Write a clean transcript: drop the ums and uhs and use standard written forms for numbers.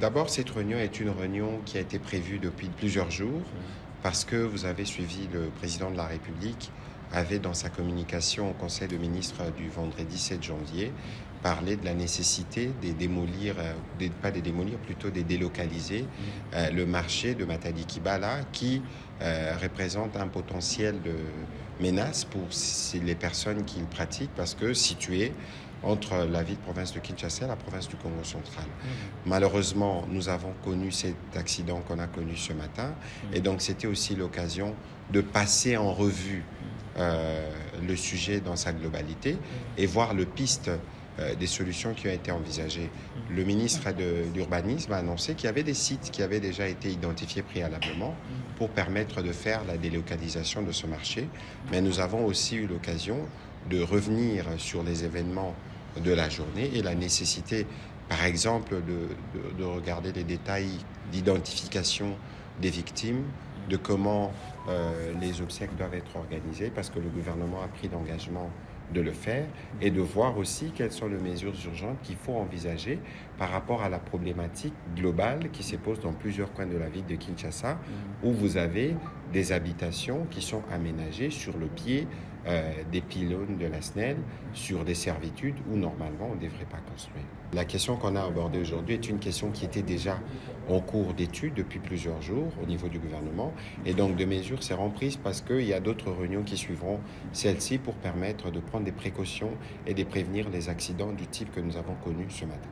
D'abord, cette réunion est une réunion qui a été prévue depuis plusieurs jours parce que vous avez suivi le président de la République avait dans sa communication au Conseil de ministres du vendredi 7 janvier parlé de la nécessité de démolir, pas de démolir, plutôt de délocaliser le marché de Matadi Kibala qui représente un potentiel de menace pour les personnes qui le pratiquent parce que situé entre la ville-province de Kinshasa et la province du Congo central. Malheureusement, nous avons connu cet accident qu'on a connu ce matin et donc c'était aussi l'occasion de passer en revue le sujet dans sa globalité et voir le piste des solutions qui ont été envisagées. Le ministre de l'Urbanisme a annoncé qu'il y avait des sites qui avaient déjà été identifiés préalablement pour permettre de faire la délocalisation de ce marché. Mais nous avons aussi eu l'occasion de revenir sur les événements de la journée et la nécessité, par exemple, de regarder les détails d'identification des victimes, de comment les obsèques doivent être organisées, parce que le gouvernement a pris l'engagement de le faire, et de voir aussi quelles sont les mesures urgentes qu'il faut envisager par rapport à la problématique globale qui se pose dans plusieurs coins de la ville de Kinshasa, où vous avez des habitations qui sont aménagées sur le pied des pylônes de la SNEL, sur des servitudes où normalement on ne devrait pas construire. La question qu'on a abordée aujourd'hui est une question qui était déjà en cours d'étude depuis plusieurs jours au niveau du gouvernement, et donc de mesures seront prises parce qu'il y a d'autres réunions qui suivront celle-ci pour permettre de prendre des précautions et de prévenir les accidents du type que nous avons connu ce matin.